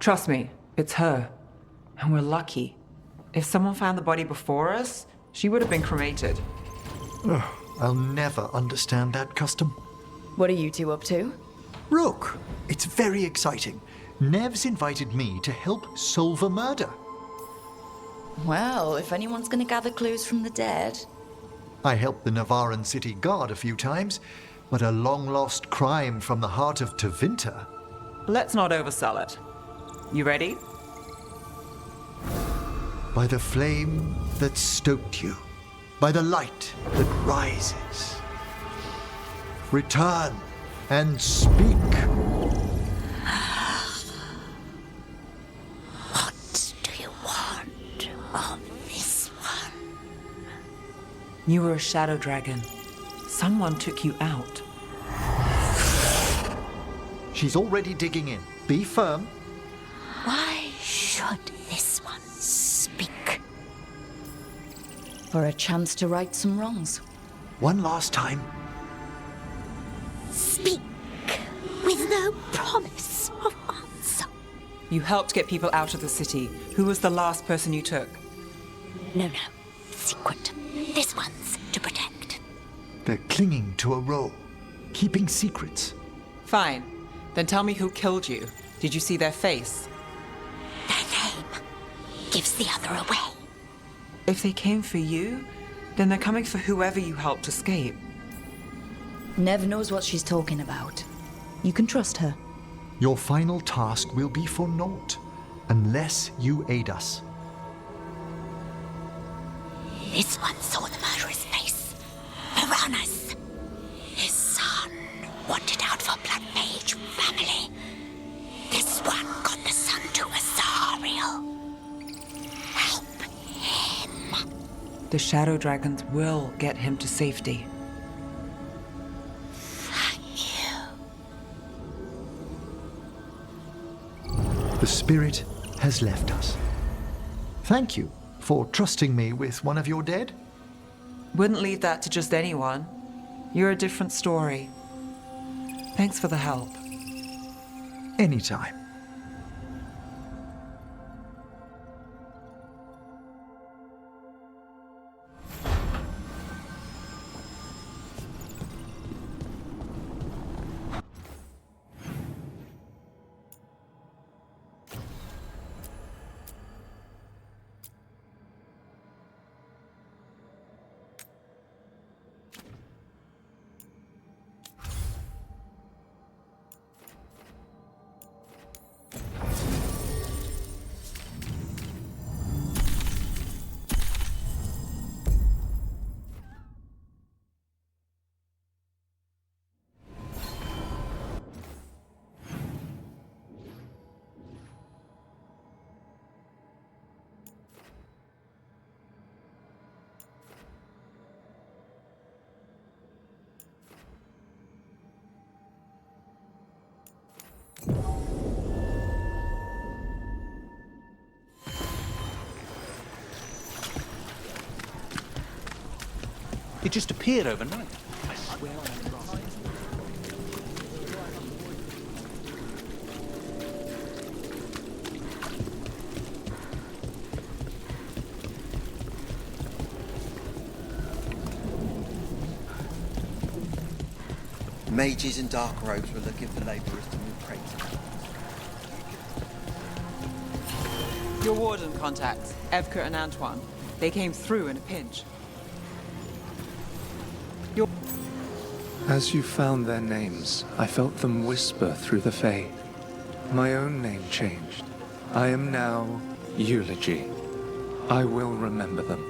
Trust me, it's her. And we're lucky. If someone found the body before us, she would have been cremated. I'll never understand that custom. What are you two up to? Look, it's very exciting. Nev's invited me to help solve a murder. Well, if anyone's gonna gather clues from the dead... I helped the Navaran city guard a few times, but a long-lost crime from the heart of Tevinter. Let's not oversell it. You ready? By the flame that stoked you, by the light that rises. Return and speak. What do you want of this one? You were a shadow dragon. Someone took you out. She's already digging in. Be firm. Why should this one speak? For a chance to right some wrongs. One last time. Speak with no promise of answer. You helped get people out of the city. Who was the last person you took? No. Secret. This one's to protect. They're clinging to a role, keeping secrets. Fine. Then tell me who killed you. Did you see their face? Their name gives the other away. If they came for you, then they're coming for whoever you helped escape. Nev knows what she's talking about. You can trust her. Your final task will be for naught, unless you aid us. This one saw the murderer's face. Piranhas. His son wanted out for Blood Mage family. This one got the son to Azariel. Help him. The shadow dragons will get him to safety. Thank you. The spirit has left us. Thank you for trusting me with one of your dead. Wouldn't leave that to just anyone. You're a different story. Thanks for the help. Anytime. It just appeared overnight. I swear I'm wrong. Mages in dark robes were looking for labourers to move crates. Your warden contacts, Evka and Antoine. They came through in a pinch. As you found their names, I felt them whisper through the fade. My own name changed. I am now Eulogy. I will remember them.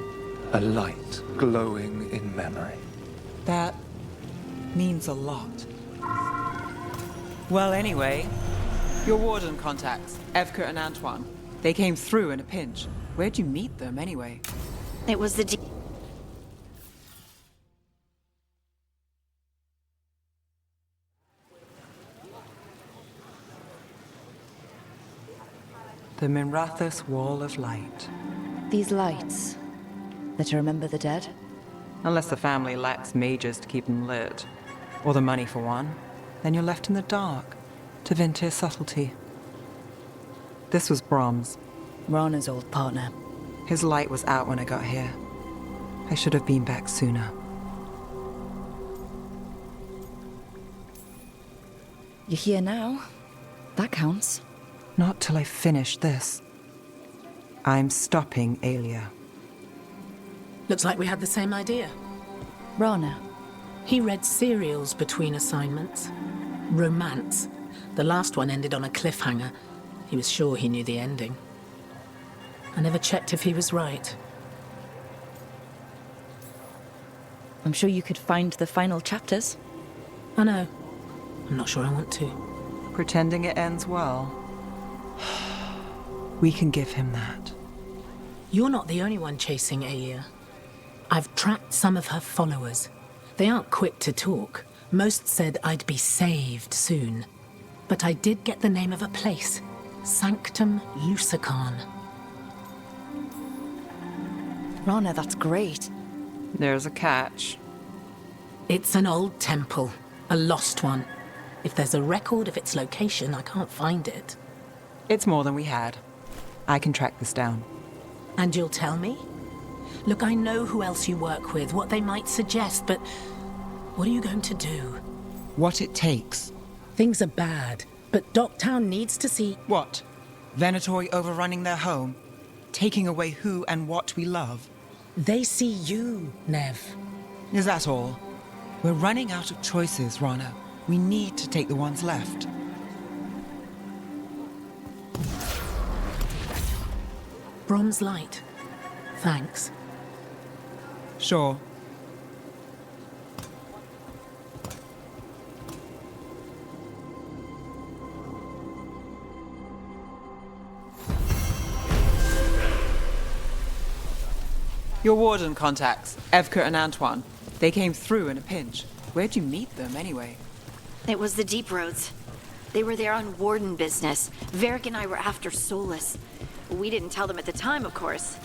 A light glowing in memory. That means a lot. Well, anyway, your warden contacts, Evka and Antoine. They came through in a pinch. Where'd you meet them, anyway? It was the The Minrathous Wall of Light. These lights, they're to remember the dead? Unless the family lacks mages to keep them lit. Or the money for one. Then you're left in the dark. To Ventir's subtlety. This was Brahms. Rana's old partner. His light was out when I got here. I should have been back sooner. You're here now. That counts. Not till I finish this. I'm stopping Aelia. Looks like we had the same idea. Rana. He read serials between assignments. Romance. The last one ended on a cliffhanger. He was sure he knew the ending. I never checked if he was right. I'm sure you could find the final chapters. I know. I'm not sure I want to. Pretending it ends well. We can give him that. You're not the only one chasing Aelia. I've tracked some of her followers. They aren't quick to talk. Most said I'd be saved soon. But I did get the name of a place. Sanctum Lucican. Rana, that's great. There's a catch. It's an old temple. A lost one. If there's a record of its location, I can't find it. It's more than we had. I can track this down. And you'll tell me? Look, I know who else you work with, what they might suggest, but what are you going to do? What it takes. Things are bad, but Docktown needs to see... What? Venatori overrunning their home? Taking away who and what we love? They see you, Nev. Is that all? We're running out of choices, Rana. We need to take the ones left. Brom's light. Thanks. Sure. Your warden contacts, Evka and Antoine. They came through in a pinch. Where'd you meet them, anyway? It was the Deep Roads. They were there on warden business. Varric and I were after Solus. We didn't tell them at the time, of course.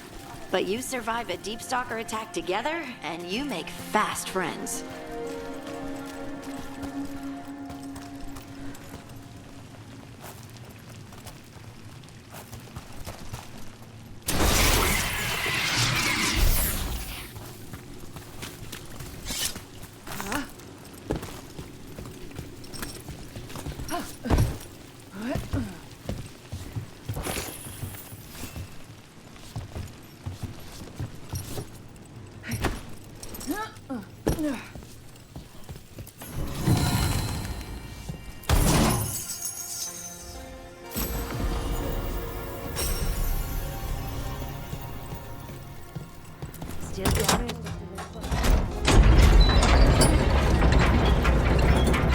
But you survive a Deep Stalker attack together, and you make fast friends.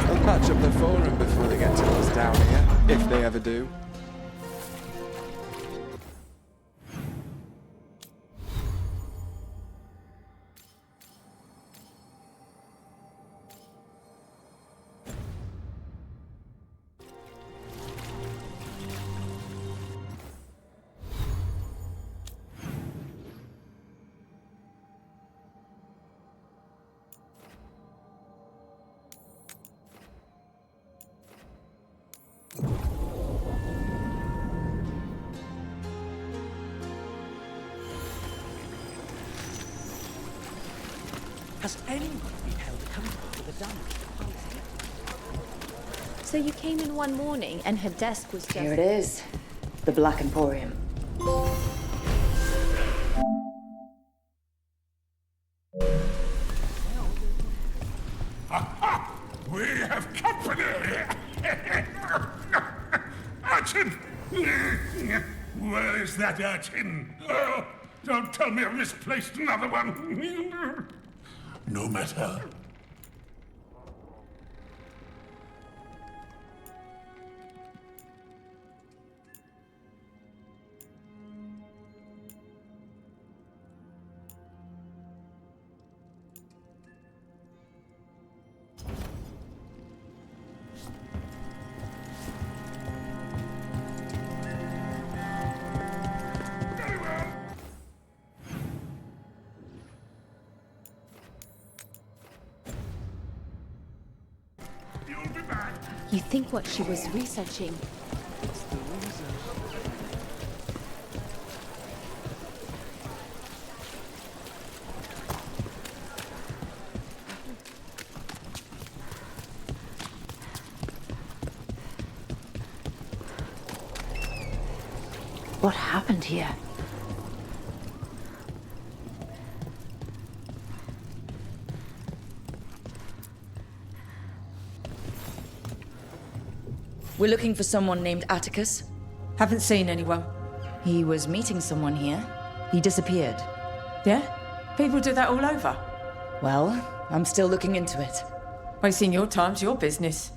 I'll patch up the forum before they get to us down here, if they ever do. Has anyone been held accountable for the damage? So you came in one morning and her desk was just... Here it is. The Black Emporium. Aha! We have company! Urchin! Where is that urchin? Oh, don't tell me I've misplaced another one! No matter. You think what she was researching... What happened here? We're looking for someone named Atticus. Haven't seen anyone. He was meeting someone here. He disappeared. Yeah? People do that all over. Well, I'm still looking into it. Wasting your time's your business.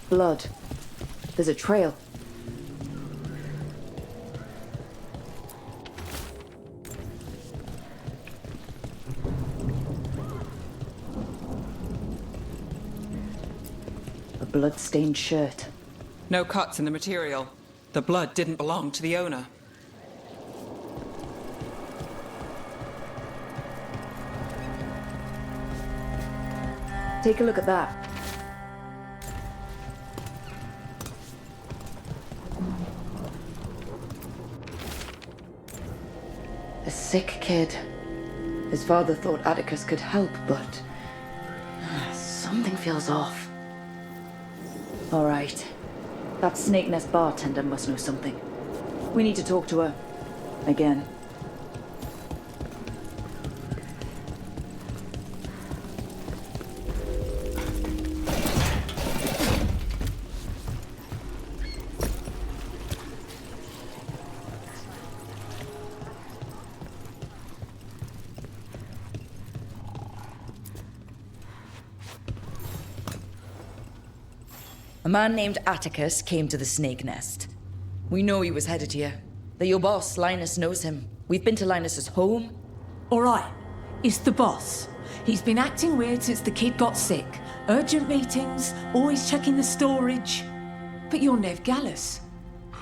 Blood. There's a trail. A blood-stained shirt. No cuts in the material. The blood didn't belong to the owner. Take a look at that. A sick kid. His father thought Atticus could help, but something feels off. All right. That Snake Nest bartender must know something. We need to talk to her. Again. A man named Atticus came to the Snake Nest. We know he was headed here. That your boss, Linus, knows him. We've been to Linus's home. All right. It's the boss. He's been acting weird since the kid got sick. Urgent meetings, always checking the storage. But you're Nev Gallus.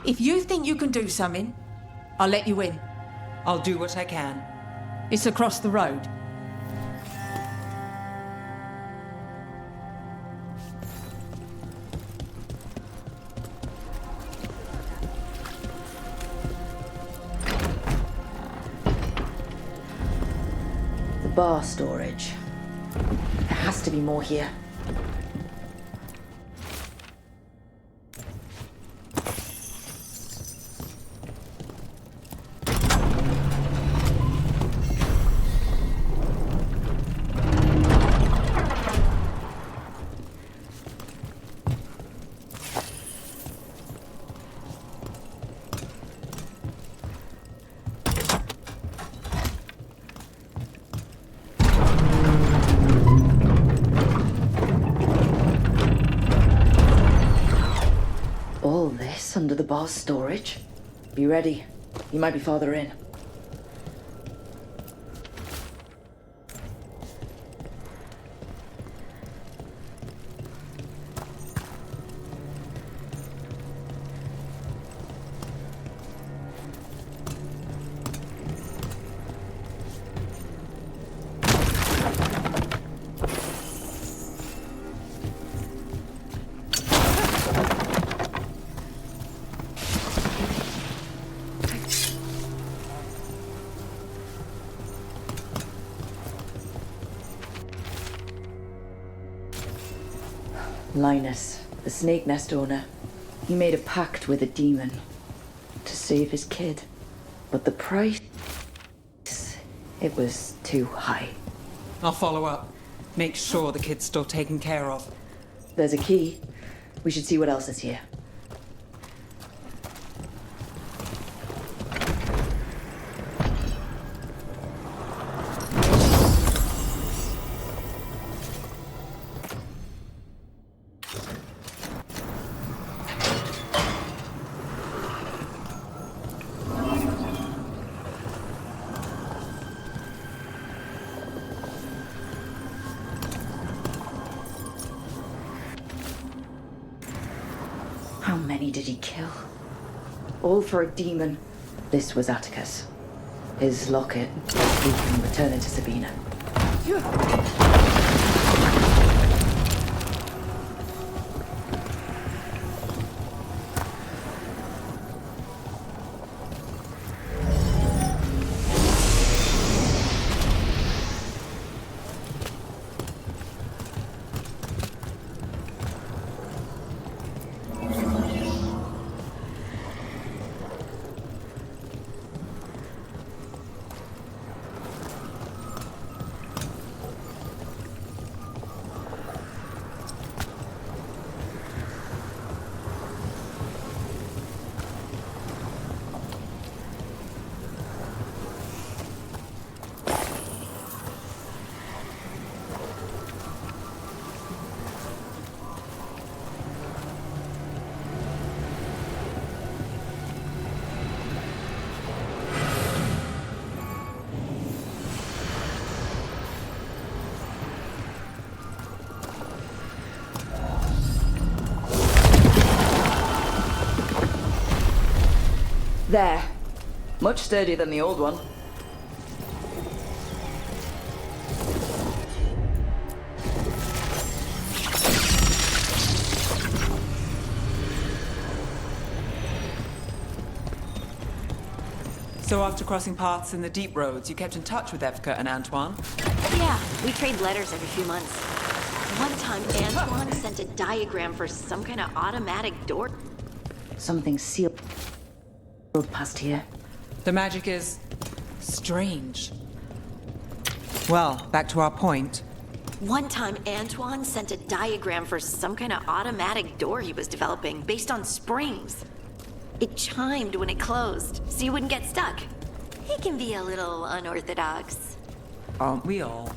If you think you can do something, I'll let you in. I'll do what I can. It's across the road. Bar storage. There has to be more here. Under the bar's storage. Be ready. You might be farther in. Linus, the Snake Nest owner, he made a pact with a demon to save his kid. But the price, it was too high. I'll follow up. Make sure the kid's still taken care of. There's a key. We should see what else is here. How many did he kill? All for a demon. This was Atticus. His locket. We can return it to Sabina. There. Much sturdier than the old one. So after crossing paths in the deep roads, you kept in touch with Evka and Antoine? Yeah, we trade letters every few months. One time, Antoine sent a diagram for some kind of automatic door. Something sealed past here. The magic is strange. Well, back to our point. One time, Antoine sent a diagram for some kind of automatic door he was developing based on springs. It chimed when it closed, so you wouldn't get stuck. He can be a little unorthodox. Aren't we all?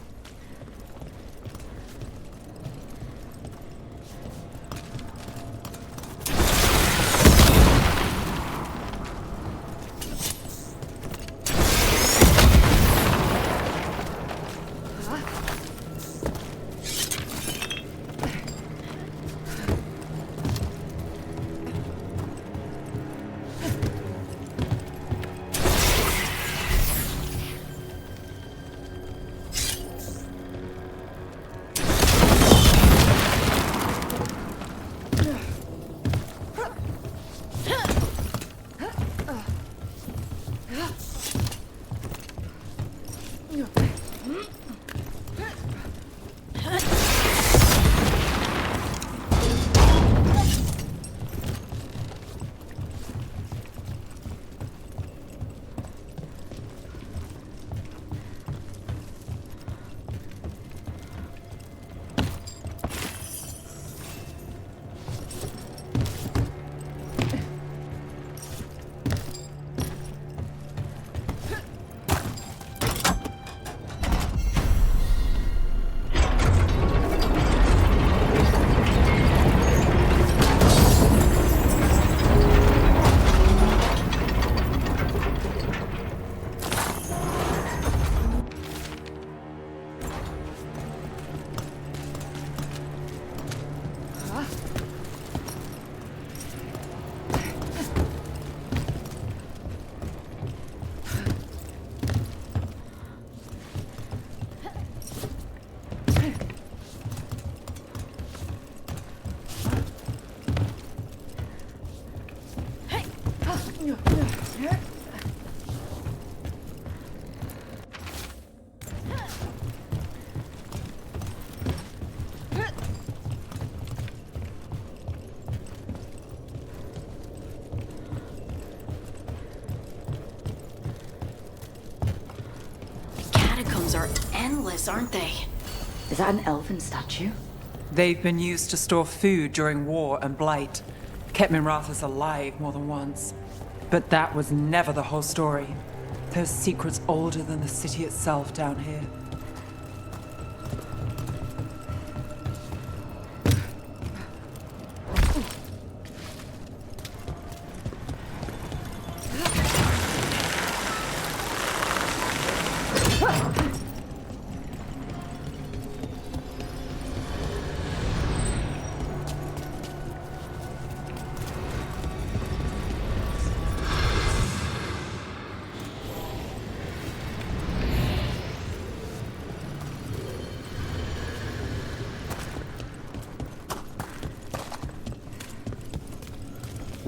Are endless, aren't they? Is that an elven statue? They've been used to store food during war and blight. Kept Minrathous alive more than once. But that was never the whole story. There's secrets older than the city itself down here.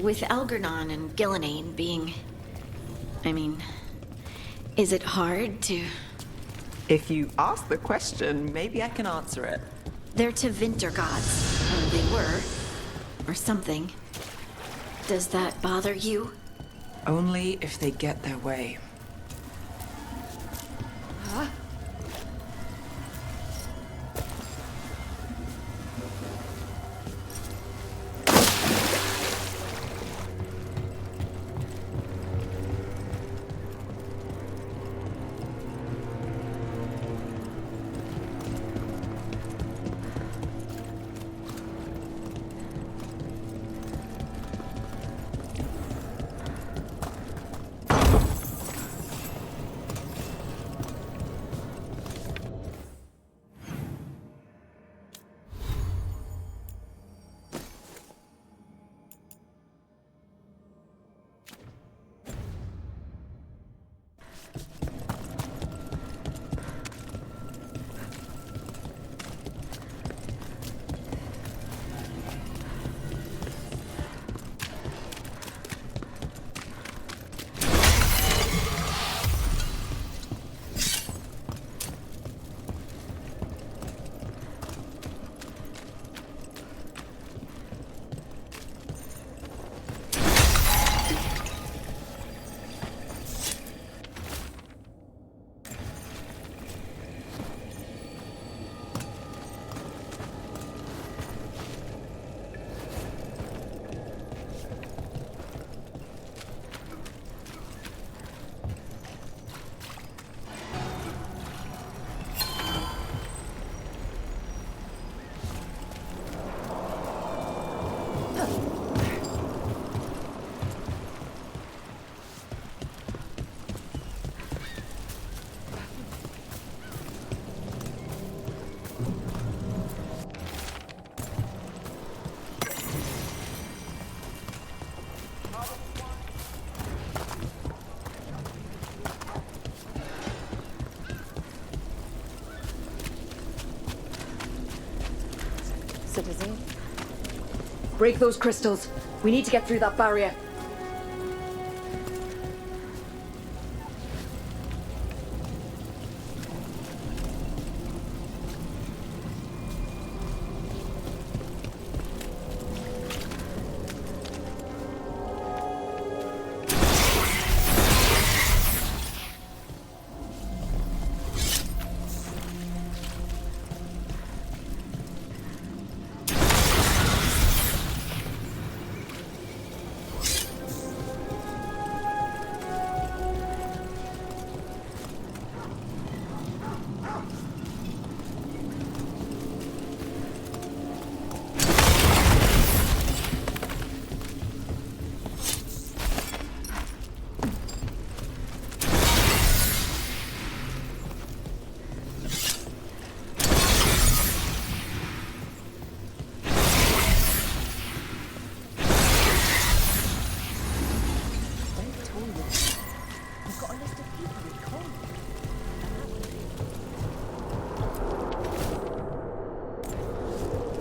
with Algernon and Gillenane being... I mean, is it hard to... If you ask the question, maybe I can answer it. They're to Winter gods. Or they were. Or something. Does that bother you? Only if they get their way. Huh? Citizen? Break those crystals. We need to get through that barrier.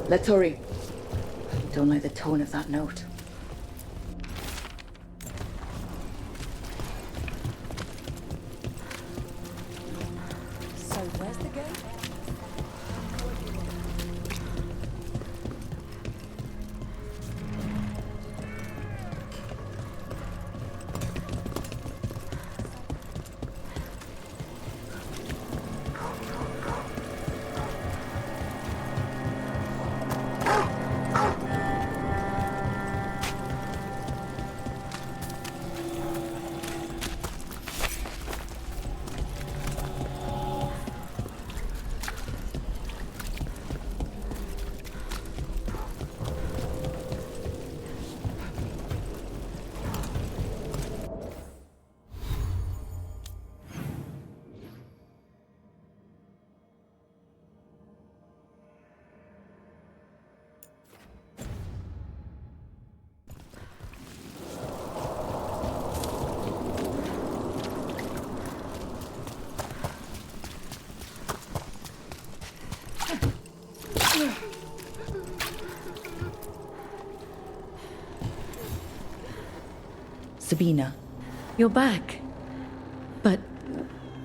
Let's hurry. Don't like the tone of that note. So where's the gate? Sabina. You're back. But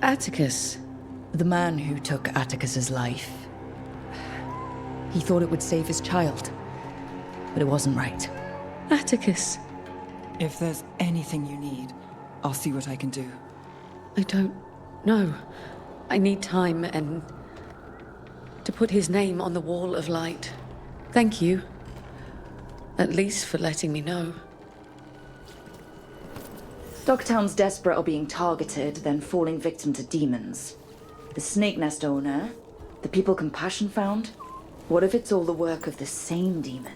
Atticus. The man who took Atticus's life. He thought it would save his child. But it wasn't right. Atticus. If there's anything you need, I'll see what I can do. I don't know. I need time and to put his name on the wall of light. Thank you. At least for letting me know. Dogtown's desperate are being targeted, then falling victim to demons. The Snake Nest owner, the people Compassion found. What if it's all the work of the same demon?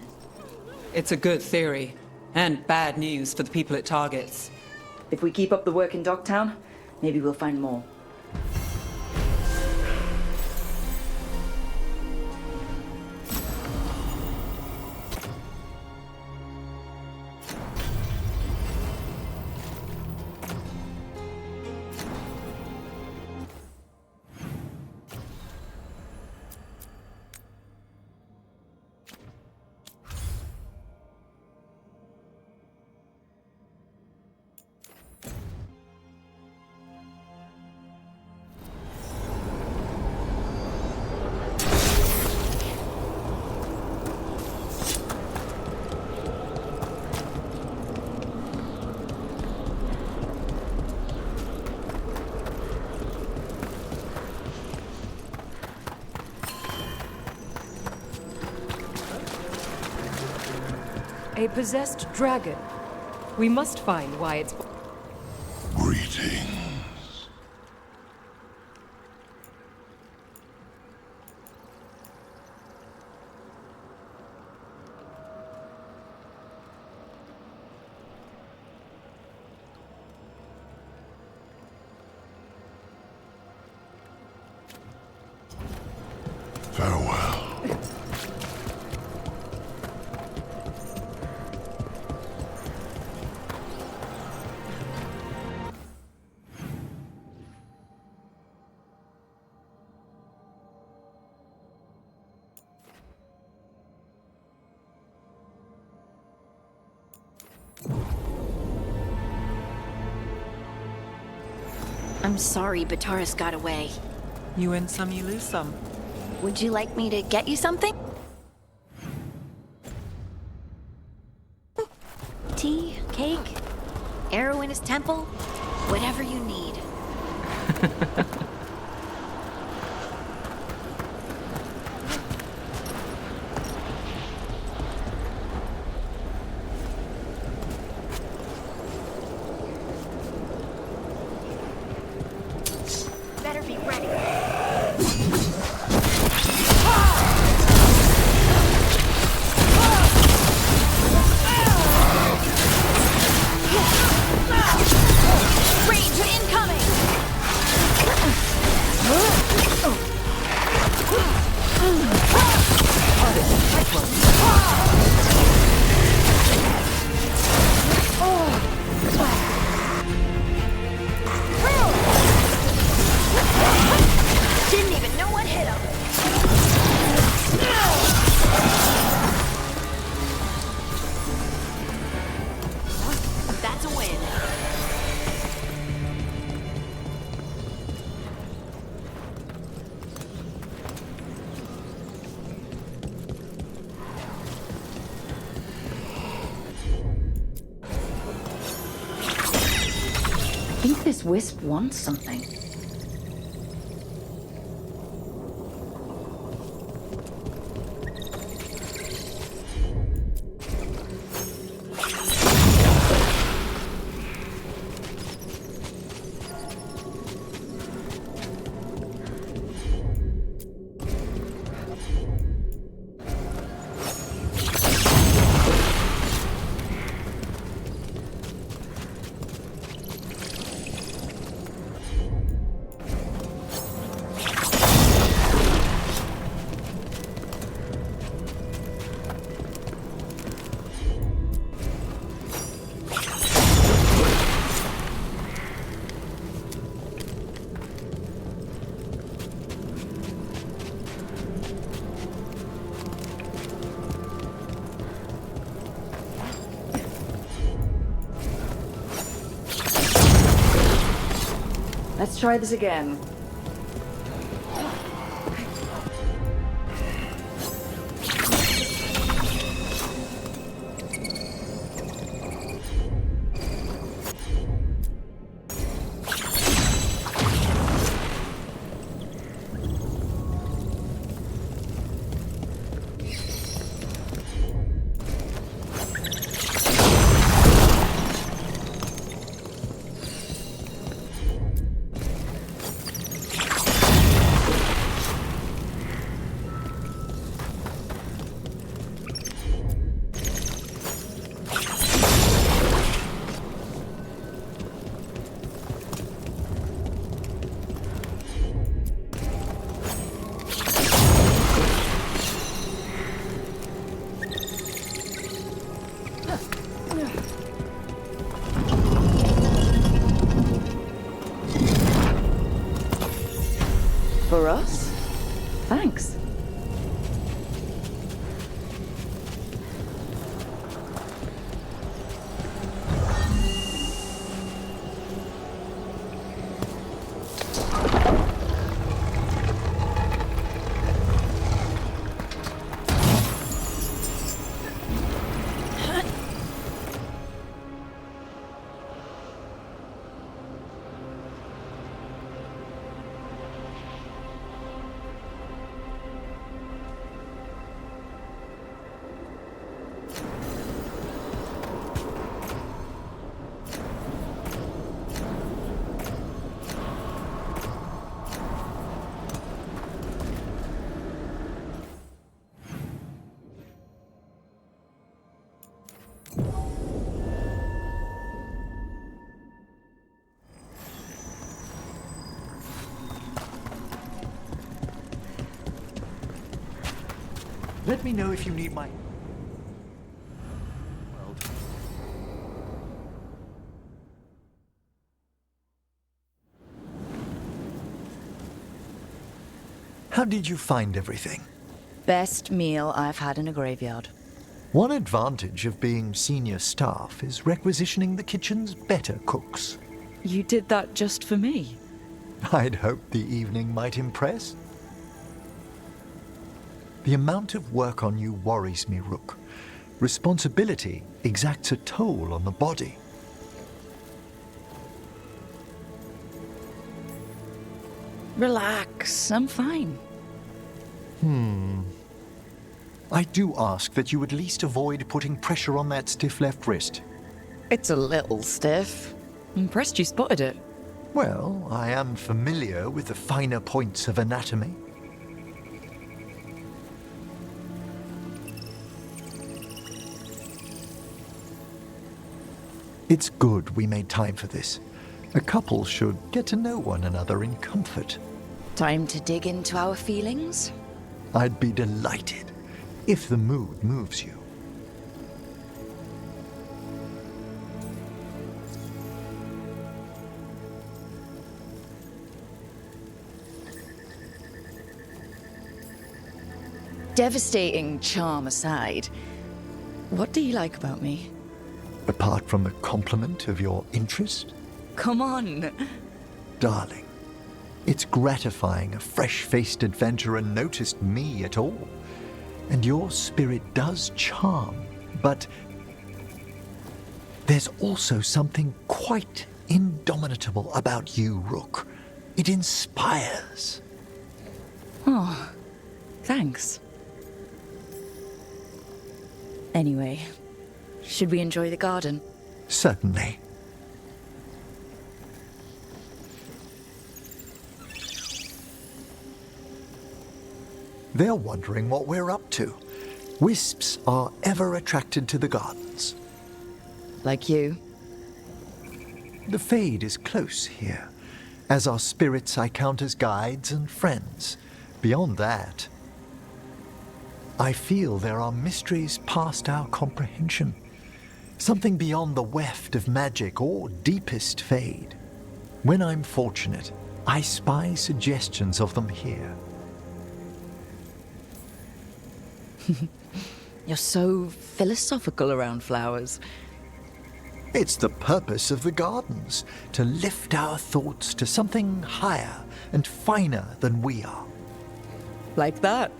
It's a good theory, and bad news for the people it targets. If we keep up the work in Dogtown, maybe we'll find more. A possessed dragon. We must find why it's... Greetings. Farewell. I'm sorry, but Taurus got away. You win some, you lose some. Would you like me to get you something? Tea, cake, arrow in his temple, whatever you need. Better be ready. Range incoming! Didn't even know what hit him. That's a win. I think this wisp wants something. Let's try this again. For us? Thanks. Let me know if you need my... How did you find everything? Best meal I've had in a graveyard. One advantage of being senior staff is requisitioning the kitchen's better cooks. You did that just for me? I'd hoped the evening might impress. The amount of work on you worries me, Rook. Responsibility exacts a toll on the body. Relax, I'm fine. I do ask that you at least avoid putting pressure on that stiff left wrist. It's a little stiff. Impressed you spotted it. Well, I am familiar with the finer points of anatomy. It's good we made time for this. A couple should get to know one another in comfort. Time to dig into our feelings? I'd be delighted if the mood moves you. Devastating charm aside, what do you like about me? Apart from the compliment of your interest? Come on. Darling, it's gratifying a fresh-faced adventurer noticed me at all. And your spirit does charm, but there's also something quite indomitable about you, Rook. It inspires. Oh, thanks. Anyway, should we enjoy the garden? Certainly. They're wondering what we're up to. Wisps are ever attracted to the gardens. Like you? The Fade is close here. As our spirits I count as guides and friends. Beyond that, I feel there are mysteries past our comprehension. Something beyond the weft of magic or deepest Fade. When I'm fortunate, I spy suggestions of them here. You're so philosophical around flowers. It's the purpose of the gardens, to lift our thoughts to something higher and finer than we are. Like that.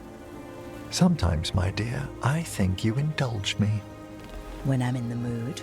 Sometimes, my dear, I think you indulge me. When I'm in the mood.